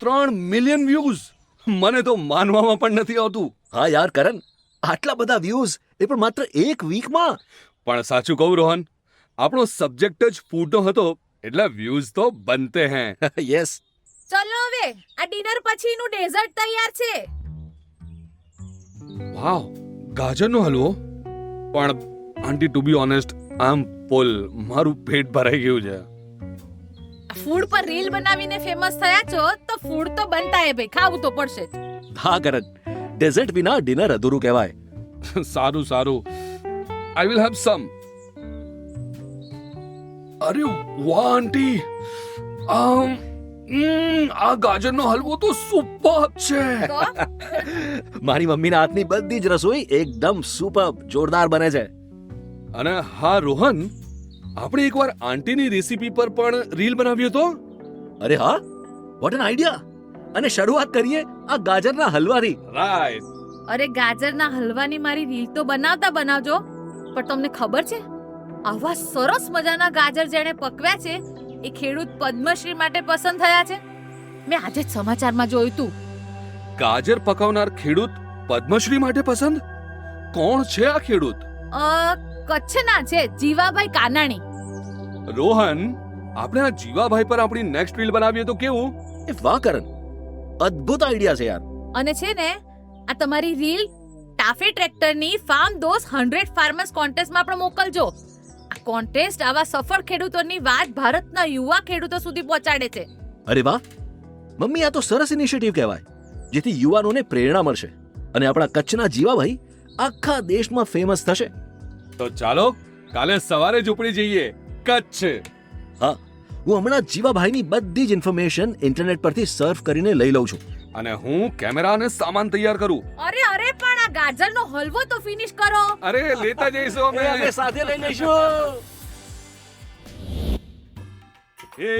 3 million views. મને તો માનવામાં પણ નથી આવતું. હા યાર કરણ, આટલા બધા વ્યૂઝ એ પણ માત્ર એક વીકમાં. પણ સાચું કહું રોહન, આપણો સબ્જેક્ટ જ ફૂડનો હતો એટલે વ્યૂઝ તો બનતે હૈ. યસ. ચલો હવે આ ડિનર પછીનું ડેઝર્ટ તૈયાર છે. વાવ, ગાજરનો હલવો. પણ આંટી, ટુ બી ઓનેસ્ટ, આમ ફૂલ, મારું પેટ ભરાઈ ગયું છે. ફૂડ પર રીલ બનાવીને ફેમસ થયા છો તો ફૂડ તો બનતા હે ભાઈ, ખાવું તો પડશે જ. હા કરણ, ડેઝર્ટ વિના ડિનર અધૂરું કહેવાય. સારું સારું, આઈ વિલ હેવ સમ. અરે વાહ આંટી, આ ગાજરનો હલવો તો સુપર્બ છે. તો મારી મમ્મીના હાથની બધી જ રસોઈ એકદમ સુપર્બ, જોરદાર બને છે. અને હા રોહન, આપણે એકવાર આંટીની રેસીપી પર પણ રીલ બનાવ્યો તો. અરે હા, વોટ એન આઈડિયા. અને શરૂઆત કરીએ આ ગાજરના હલવાથી. રાઈટ. અરે ગાજરના હલવાની મારી રીલ તો બનાવજો, પણ તમને ખબર છે આવા સરસ મજાના ગાજર જેણે પકવ્યા છે એ ખેડૂત પદ્મશ્રી માટે પસંદ થયા છે. મેં આજે જ સમાચારમાં જોયું હતું. ગાજર પકાવનાર ખેડૂત પદ્મશ્રી માટે પસંદ? કોણ છે આ ખેડૂત? કચ્છના છે જીવાભાઈ કાનાણી. રોહન, આપણે આ જીવાભાઈ પર આપણી નેક્સ્ટ રીલ બનાવીએ તો કેવું? એ વાહ કરણ, અદ્ભુત આઈડિયા છે યાર. અને છે ને આ તમારી રીલ ટાફે ટ્રેક્ટરની ફાર્મ દોસ્ત 100 ફાર્મર્સ કોન્ટેસ્ટમાં પણ મોકલજો. આ કોન્ટેસ્ટ આવા સફળ ખેડૂતોની વાત ભારતના યુવા ખેડૂતો સુધી પહોંચાડે છે. અરે વાહ મમ્મી, આ તો સરસ ઇનિશિયેટિવ કહેવાય, જેથી યુવાનોને પ્રેરણા મળશે અને આપણા કચ્છના જીવાભાઈ આખા દેશમાં ફેમસ થશે. તો ચાલો કાલે સવારે જ ઉપડી જઈએ કચ્છ. હા, હું હમણાં જીવાભાઈની બધી જ ઇન્ફોર્મેશન ઇન્ટરનેટ પરથી સર્ફ કરીને લઈ લઉં છું. અને હું કેમેરા અને સામાન તૈયાર કરું. અરે પણ આ ગાજરનો હલવો તો ફિનિશ કરો. અરે લેતા જઈશું અમે. સાથે લઈ લઈશું. એ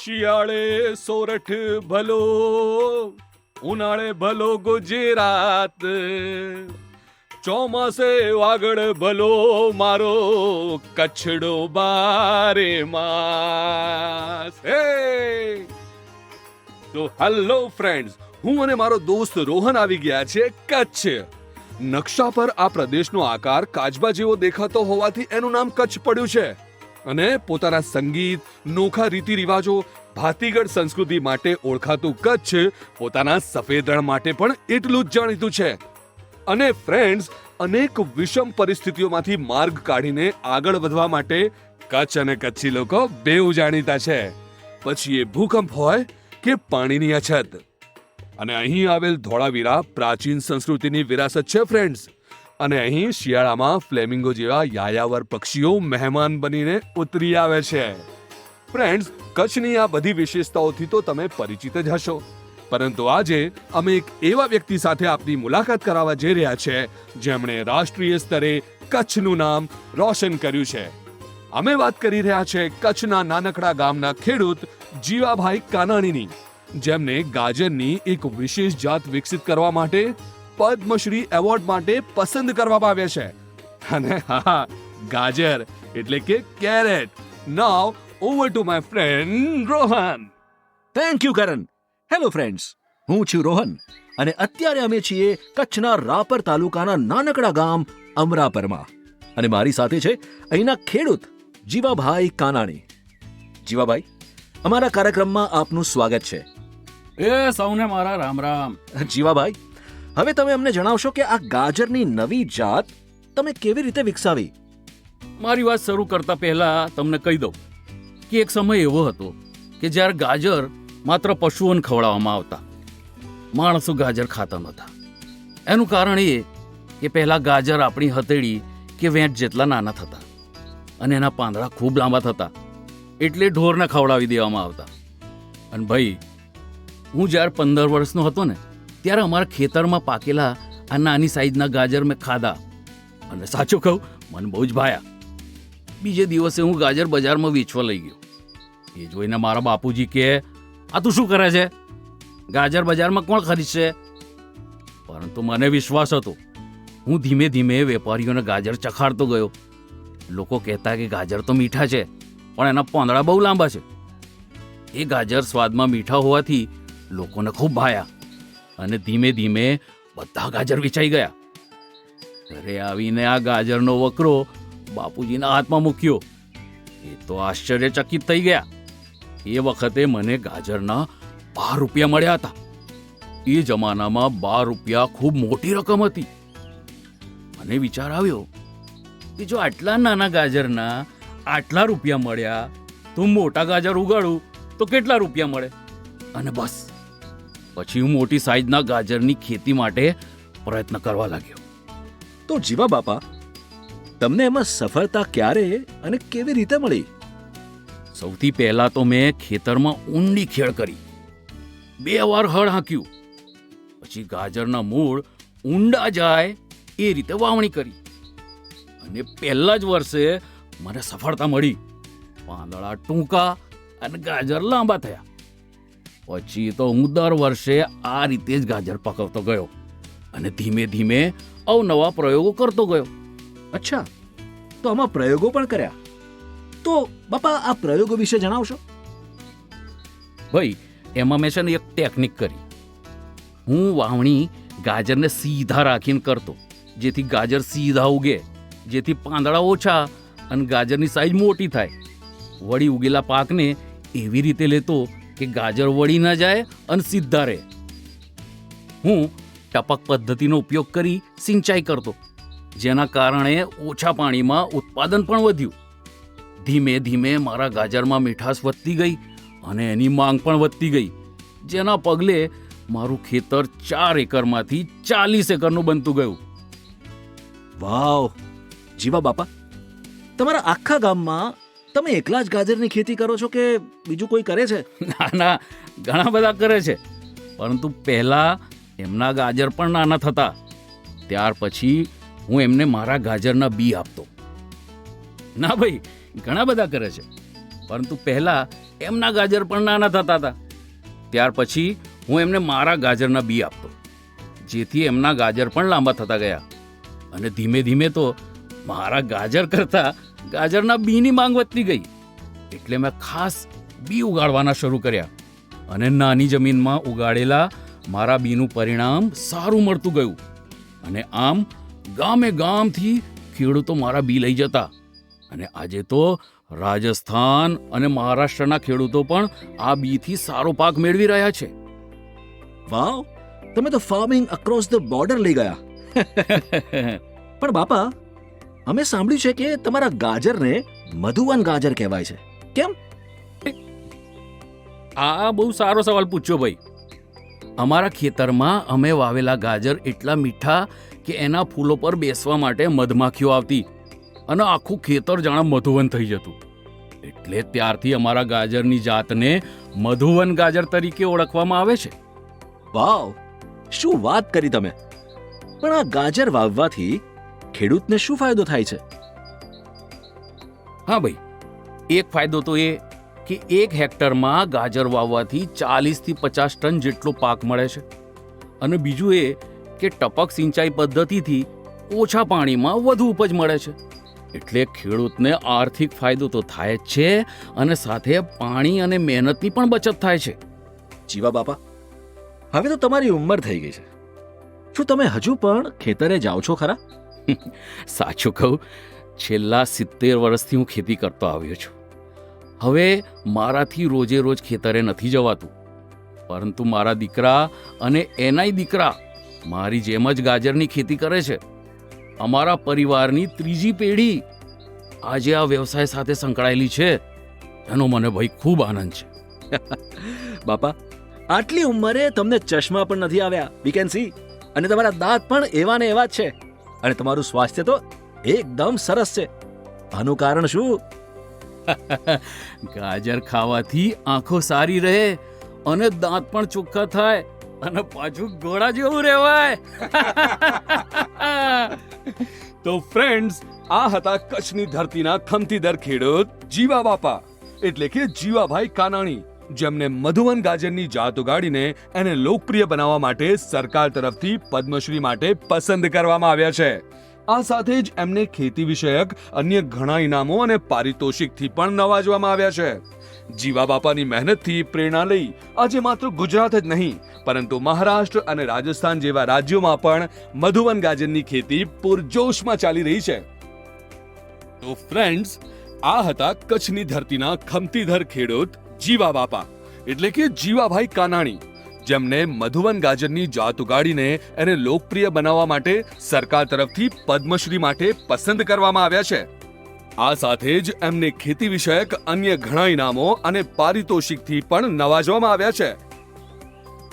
શિયાળે સોરઠ ભલો, ઉનાળે ભલો ગુજરાત, ચોમાસે વાગડ ભલો મારો કચ્છડો બારે માસ. હે તો હેલો ફ્રેન્ડ્સ, હું અને મારો દોસ્ત રોહન આવી ગયા છે કચ્છ. નકશા પર આ પ્રદેશનો આકાર કાચબા જેવો દેખાતો હોવાથી એનું નામ કચ્છ પડ્યું છે. અને પોતાના સંગીત, નોખા રીતિ રિવાજો, ભાતીગળ સંસ્કૃતિ માટે ઓળખાતું કચ્છ પોતાના સફેદ રણ માટે પણ એટલું જ જાણીતું છે. અને ફ્રેન્ડ્સ, અનેક વિષમ પરિસ્થિતિઓમાંથી માર્ગ કાઢીને આગળ વધવા માટે કચ્છ અને કચ્છી લોકો બેઉ જાણીતા છે. પછી એ ભૂકંપ હોય કે પાણીની અછત. અને અહીં આવેલ ધોળાવીરા પ્રાચીન સંસ્કૃતિની વિરાસત છે ફ્રેન્ડ્સ. અને અહીં શિયાળામાં ફ્લેમિંગો જેવા યાયાવર પક્ષીઓ મહેમાન બનીને ઉતરી આવે છે. ફ્રેન્ડ્સ, કચ્છની આ બધી વિશેષતાઓથી તો તમે પરિચિત જ હશો, પરંતુ આજે અમે એક એવા વ્યક્તિ સાથે આપની મુલાકાત કરાવવા જઈ રહ્યા છે જેમણે રાષ્ટ્રીય સ્તરે કચ્છનું નામ રોશન કર્યું છે. અમે વાત કરી રહ્યા છે કચ્છના નાનકડા ગામના ખેડૂત જીવાભાઈ કાનાણીની, જેમને ગાજરની એક વિશેષ જાત વિકસિત કરવા માટે પદ્મશ્રી એવોર્ડ માટે પસંદ કરવામાં આવ્યા છે. અને હા, ગાજર એટલે કે carrot. Now over to my friend Rohan. Thank you Karan. Hello friends, હું છું રોહન અને અત્યારે અમે છીએ કચ્છના રાપર તાલુકાના નાનકડા ગામ અમરાપરમાં. અને મારી સાથે છે અહીંના ખેડૂત જીવાભાઈ કાનાણી. જીવાભાઈ, અમારા કાર્યક્રમમાં આપનું સ્વાગત છે. એ સૌને મારા રામ રામ. જીવાભાઈ, હવે તમે અમને જણાવશો કે આ ગાજરની નવી જાત તમે કેવી રીતે વિકસાવી? મારી વાત શરૂ કરતા પહેલા તમને કહી દઉં કે એક સમય એવો હતો કે જ્યારે ગાજર માત્ર પશુઓને ખવડાવવામાં આવતા, માણસો ગાજર ખાતા નહોતા. એનું કારણ એ કે પહેલા ગાજર આપણી હથેળી કે વેંટ જેટલા નાના થતા અને એના પાંદડા ખૂબ લાંબા થતા, એટલે ઢોરને ખવડાવી દેવામાં આવતા. અને ભાઈ, હું જ્યારે 15 વર્ષનો હતો ને ત્યારે અમારા ખેતરમાં પાકેલા આ નાની સાઈઝના ગાજર મેં ખાધા અને સાચું કહું, મને બહુ જ ભાયા. બીજે દિવસે હું ગાજર બજારમાં વેચવા લઈ ગયો. એ જોઈને મારા બાપુજી કહે, આ તું શું કરે છે? ગાજર બજારમાં કોણ ખરીદશે? પરંતુ મને વિશ્વાસ હતો. હું ધીમે ધીમે વેપારીઓને ગાજર ચખાડતો ગયો. લોકો કહેતા કે ગાજર તો મીઠા છે પણ એના પાંદડા બહુ લાંબા છે. એ ગાજર સ્વાદમાં મીઠા હોવાથી લોકોને ખૂબ ભાયા અને ધીમે ધીમે બધા ગાજર વેચાઈ ગયા. ઘરે આવીને આ ગાજરનો વકરો બાપુજીના હાથમાં મૂક્યો. એ તો આશ્ચર્યચકિત થઈ ગયા. એ વખતે મને ગાજરના 12 રૂપિયા મળ્યા હતા. એ જમાનામાં 12 રૂપિયા ખૂબ મોટી રકમ હતી. મને વિચાર આવ્યો કે જો આટલા નાના ગાજરના આટલા રૂપિયા મળ્યા તો મોટા ગાજર ઉગાડું તો કેટલા રૂપિયા મળે. અને બસ પછી હું મોટી સાઈઝના ગાજરની ખેતી માટે પ્રયત્ન કરવા લાગ્યો. તો જીવા બાપા, તમને એમાં સફળતા ક્યારે અને કેવી રીતે મળી? સૌથી પહેલા તો મેં ખેતરમાં ઊંડી ખેડ કરી. 2 વાર હળ હાંક્યું. પછી ગાજરના મૂળ ઊંડા જાય એ રીતે વાવણી કરી. અને પહેલા જ વર્ષે મને સફળતા મળી. પાંદડા ટૂંકા અને ગાજર લાંબા થયા. પછી તો હું દર વર્ષે આ રીતે જ ગાજર પકવતો ગયો અને ધીમે ધીમે અવનવા પ્રયોગો કરતો ગયો. અચ્છા, તો આમાં પ્રયોગો પણ કર્યા. તો બાપા, આ પ્રયોગો વિશે જણાવશો? ભાઈ, એમાં મેં છે ને એક ટેકનિક કરી. હું વાવણી ગાજરને સીધા રાખીને કરતો, જેથી ગાજર સીધા ઉગે, જેથી પાંદડા ઓછા અને ગાજરની સાઈઝ મોટી થાય. વળી ઉગેલા પાકને એવી રીતે લેતો કે ગાજર વળી ન જાય અને સીધા રહે. હું ટપક પદ્ધતિનો ઉપયોગ કરી સિંચાઈ કરતો, જેના કારણે ઓછા પાણીમાં ઉત્પાદન પણ વધ્યું. ધીમે ધીમે મારા ગાજરમાં મીઠાશ વધતી ગઈ અને એની માંગ પણ વધતી ગઈ, જેના પગલે મારું ખેતર 4 એકરમાંથી 40 એકરનું બનતું ગયું. વાવ! જીવા બાપા, તમારા આખા ગામમાં તમે એકલા જ ગાજરની ખેતી કરો છો કે બીજું કોઈ કરે છે? ના ના, ઘણા બધા કરે છે, પરંતુ પહેલા એમના ગાજર પણ નાના થતા. ત્યાર પછી હું એમને મારા ગાજરના બી આપતો. ના ભાઈ, ઘણા બધા કરે છે, પરંતુ પહેલા એમના ગાજર પણ નાના થતા હતા. ત્યાર પછી હું એમને મારા ગાજરના બી આપતો, જેથી એમના ગાજર પણ લાંબા થતા ગયા. અને ધીમે ધીમે તો મારા ગાજર કરતા ગાજરના બીની માંગ વધતી ગઈ. એટલે મેં ખાસ બી ઉગાડવાના શરૂ કર્યા અને નાની જમીનમાં ઉગાડેલા મારા બીનું પરિણામ સારું મળતું ગયું. અને આમ ગામે ગામથી ખેડૂતો મારા બી લઈ જતા. અને આજે તો રાજસ્થાન અને મહારાષ્ટ્રના ખેડૂતો પણ આ બીથી સારો પાક મેળવી રહ્યા છે. વાવ! તમે તો ફાર્મિંગ અક્રોસ ધ બોર્ડર લઈ ગયા. પણ બાપા, અમે સાંભળ્યું છે કે તમારા ગાજરને મધુવન ગાજર કહેવાય છે. કેમ? આ બહુ સારો સવાલ પૂછ્યો ભાઈ. અમારા ખેતરમાં અમે વાવેલા ગાજર એટલા મીઠા કે એના ફૂલો પર બેસવા માટે મધમાખીઓ આવતી અને આખું ખેતર જાણે મધુવન થઈ જતું. એટલે ત્યારથી અમારા ગાજરની જાતને મધુવન ગાજર તરીકે ઓળખવામાં આવે છે. વાવ! શું વાત કરી તમે! પણ આ ગાજર વાવવાથી ખેડૂતને શું ફાયદો થાય છે? હા ભાઈ, એક ફાયદો તો એ કે 1 હેક્ટરમાં ગાજર વાવવાથી 40 થી 50 ટન જેટલો પાક મળે છે. અને બીજું એ કે ટપક સિંચાઈ પદ્ધતિથી ઓછા પાણીમાં વધુ ઉપજ મળે છે. એટલે ખેડૂતને આર્થિક ફાયદો તો થાય જ છે અને સાથે પાણી અને મહેનતની પણ બચત થાય છે. જીવા બાપા, હવે તો તમારી ઉંમર થઈ ગઈ છે. શું તમે હજુ પણ ખેતરે જાઓ છો ખરા? સાચું કહું, છેલ્લા 70 વર્ષથી હું ખેતી કરતો આવ્યો છું. હવે મારાથી રોજે રોજ ખેતરે નથી જવાતું, પરંતુ મારા દીકરા અને એનાય દીકરા મારી જેમ જ ગાજરની ખેતી કરે છે. અમારા પરિવારની 3જી પેઢી આજે આ વ્યવસાય સાથે સંકળાયેલી છે. એનો મને ભાઈ ખૂબ આનંદ છે. બાપા, આટલી ઉંમરે તમને ચશ્મા પણ નથી આવ્યા, વી કેન સી. અને તમારા દાંત પણ એવા ને એવા જ છે. અને તમારું સ્વાસ્થ્ય તો એકદમ સરસ છે. આનું કારણ શું? ગાજર ખાવાથી આંખો સારી રહે અને દાંત પણ ચોખ્ખા થાય અને પાછું ઘોડા જેવું રહેવાય. તો ફ્રેન્ડ્સ, આ હતા કચ્છની ધરતીના ખમતીદર ખેડૂત જીવા બાપા, એટલે કે જીવાભાઈ કાનાણી, જેમને મધુવન ગાજરની જાત ઉગાડીને એને લોકપ્રિય બનાવવા માટે સરકાર તરફથી પદ્મશ્રી માટે પસંદ કરવામાં આવ્યા છે. આ સાથે જ એમને ખેતી વિષયક અન્ય ઘણા ઇનામો અને પારિતોષિકથી પણ નવાજવામાં આવ્યા છે. જીવા બાપાની મહેનતથી પ્રેરણા લઈ આજે માત્ર ગુજરાત જ નહીં પરંતુ મહારાષ્ટ્ર અને રાજસ્થાન જેવા રાજ્યોમાં પણ મધુવન ગાજરની ખેતી પૂરજોશમાં ચાલી રહી છે. તો ફ્રેન્ડ્સ, આ હતા કચ્છની ધરતીના ખમતીધર ખેડૂત જીવા બાપા એટલે કે જીવાભાઈ કાનાણી, જેમને મધુવન ગાજરની જાત ઉગાડીને એને લોકપ્રિય બનાવવા માટે સરકાર તરફથી પદ્મશ્રી માટે પસંદ કરવામાં આવ્યા છે. આ સાથે જ એમને ખેતી વિષયક અન્ય ઘણા ઇનામો અને પારિતોષિકથી પણ નવાજવામાં આવ્યા છે.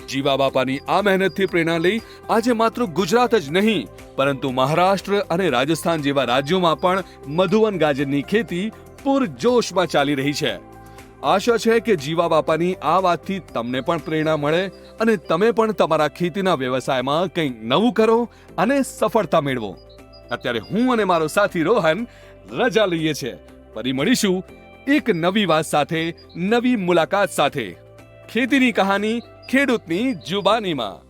જીવા બાપાની આ મહેનતથી પ્રેરણા લઈ આજે માત્ર ગુજરાત જ નહીં પરંતુ મહારાષ્ટ્ર અને રાજસ્થાન જેવા રાજ્યોમાં પણ મધુવન ગાજરની ખેતી પૂરજોશમાં ચાલી રહી છે. આશા છે કે જીવા બાપાની આ વાતથી તમને પણ પ્રેરણા મળે અને તમે પણ તમારા ખેતીના વ્યવસાયમાં કંઈક નવું કરો અને સફળતા મેળવો. અત્યારે હું અને મારો સાથી રોહન રજા લઈએ છે. ફરી મળીશું એક નવી વાત સાથે, નવી મુલાકાત સાથે. ખેતીની કહાની ખેડૂતની જુબાનીમાં.